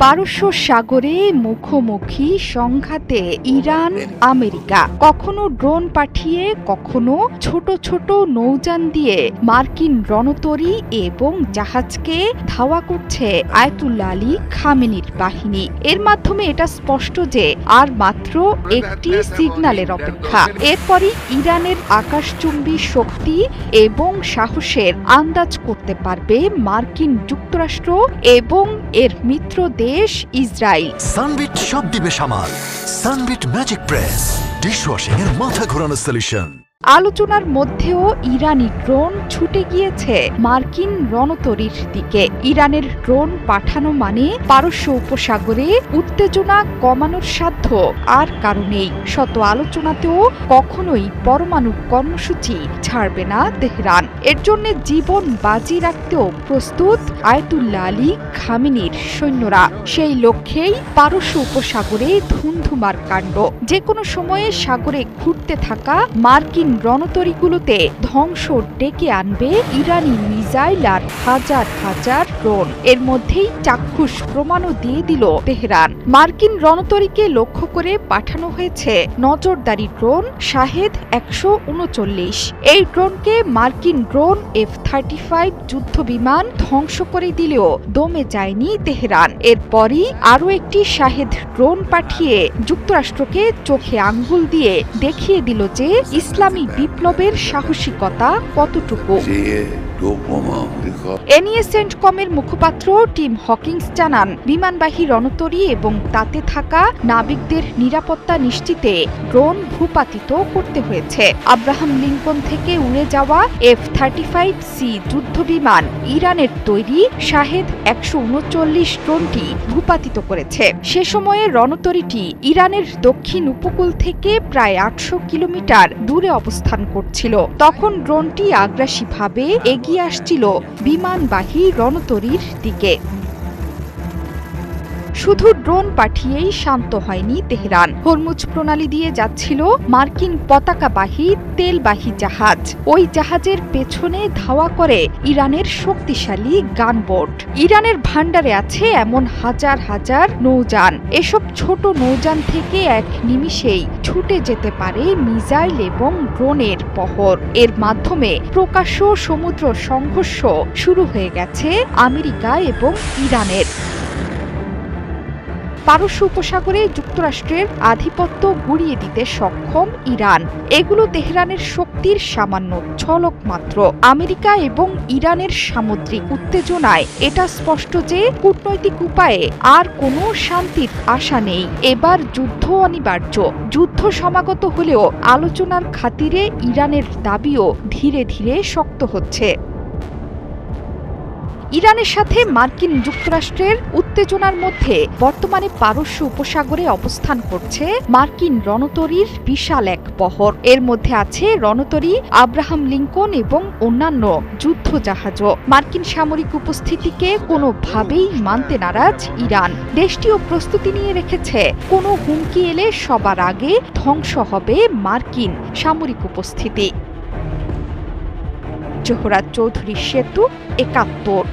পারস্য সাগরে মুখোমুখি সংঘাতে ইরান আমেরিকা, কখনো ড্রোন পাঠিয়ে কখনো ছোট ছোট নৌযান দিয়ে মার্কিন রণতরী এবং জাহাজকে ধাওয়া করছে আয়াতুল্লাহ আলী খামেনির বাহিনী। এর মাধ্যমে এটা স্পষ্ট যে আর মাত্র একটি সিগন্যালের অপেক্ষা। এরপরই ইরানের আকাশচুম্বী শক্তি এবং সাহসের আন্দাজ করতে পারবে মার্কিন যুক্তরাষ্ট্র এবং এর মিত্র দেশ ইসরায়েল। সানবিট সব দিবে সামাল। সানবিট ম্যাজিক প্রেস ডিশওয়াশিং এর মাথা ঘোরানো সলিউশন। আলোচনার মধ্যেও ইরানি ড্রোন ছুটে গিয়েছে মার্কিন রণতরীর দিকে। ইরানের ড্রোন পাঠানো মানে পারস্য উপসাগরে উত্তেজনা কমানোর সাধ্য আর কারণেই। শত আলোচনাতেও কখনোই পরমাণু কর্মসূচি ছাড়বে না তেহরান। এর জন্য জীবন বাজি রাখতেও প্রস্তুত আয়াতুল্লাহ আলী খামেনির সৈন্যরা। সেই লক্ষ্যেই পারস্য উপসাগরে ধুন্ধুমার কাণ্ড। যে কোনো সময়ে সাগরে ঘুরতে থাকা মার্কিন রণতরীগুলোতে ধ্বংস ডেকে আনবে ইরানি মিসাইল আর হাজার হাজার ড্রোন। এর মধ্যেই চাক্ষুষ প্রমাণও দিয়ে দিল তেহরান। মার্কিন রণতরীকে লক্ষ্য করে পাঠানো হয়েছে নজরদারি ড্রোন শাহেদ 139। এই ড্রোনকে মার্কিন ড্রোন F-35 যুদ্ধ বিমান ধ্বংস করে দিলেও দমে যায়নি তেহরান। এরপরই আরও একটি শাহেদ ড্রোন পাঠিয়ে যুক্তরাষ্ট্রকে চোখে আঙ্গুল দিয়ে দেখিয়ে দিল যে ইসলামী বিপ্লবের সাহসিকতা কতটুকু। এ নিয়ে সেন্টকমের মুখপাত্র টিম হকিংস জানান, বিমানবাহী রণতরী এবং তাতে থাকা নাবিকদের নিরাপত্তা নিশ্চিতে ড্রোন ভূপাতিত করতে হয়েছে। আব্রাহাম লিঙ্কন থেকে উড়ে যাওয়া F-35C যুদ্ধ বিমান ইরানের তৈরি শাহেদ 139 ড্রোনটি ভূপাতিত করেছে। সে সময়ে রণতরীটি ইরানের দক্ষিণ উপকূল থেকে প্রায় 800 কিলোমিটার দূরে অবস্থান করছিল। তখন ড্রোনটি আগ্রাসীভাবে এগিয়ে আসছিল বিমানবাহী রণতরীর দিকে। শুধু ড্রোন পাঠিয়েই শান্ত হয়নি তেহরান। হরমুজ প্রণালী দিয়ে যাচ্ছিল মার্কিন পতাকাবাহী তেলবাহী জাহাজ। ওই জাহাজের পেছনে ধাওয়া করে ইরানের শক্তিশালী গানবোট। ইরানের ভান্ডারে আছে এমন হাজার হাজার নৌযান। এসব ছোট নৌযান থেকে এক নিমিষেই ছুটে যেতে পারে মিসাইল এবং ড্রোনের বহর। এর মাধ্যমে প্রকাশ্য সমুদ্র সংঘর্ষ শুরু হয়ে গেছে আমেরিকা এবং ইরানের। পারস্য উপসাগরে যুক্তরাষ্ট্রের আধিপত্য গুড়িয়ে দিতে সক্ষম ইরান। এগুলো তেহরানের শক্তির সামান্য ঝলক মাত্র। আমেরিকা এবং ইরানের সামুদ্রিক উত্তেজনায় এটা স্পষ্ট যে কূটনৈতিক উপায়ে আর কোনো শান্তির আশা নেই। এবার যুদ্ধ অনিবার্য। যুদ্ধ সমাগত হলেও আলোচনার খাতিরে ইরানের দাবিও ধীরে ধীরে শক্ত হচ্ছে। ইরানের সাথে মার্কিন যুক্তরাষ্ট্রের উত্তেজনার মধ্যে বর্তমানে পারস্য উপসাগরে অবস্থান করছে মার্কিন রণতরীর বিশাল এক বহর। এর মধ্যে আছে রণতরী আব্রাহাম লিঙ্কন এবং অন্যান্য যুদ্ধ জাহাজও। মার্কিন সামরিক উপস্থিতিকে কোনোভাবেই মানতে নারাজ ইরান। দেশটিও প্রস্তুতি নিয়ে রেখেছে, কোনো হুমকি এলে সবার আগে ধ্বংস হবে মার্কিন সামরিক উপস্থিতি। জোহরা চৌধুরী সেতু, ৭১।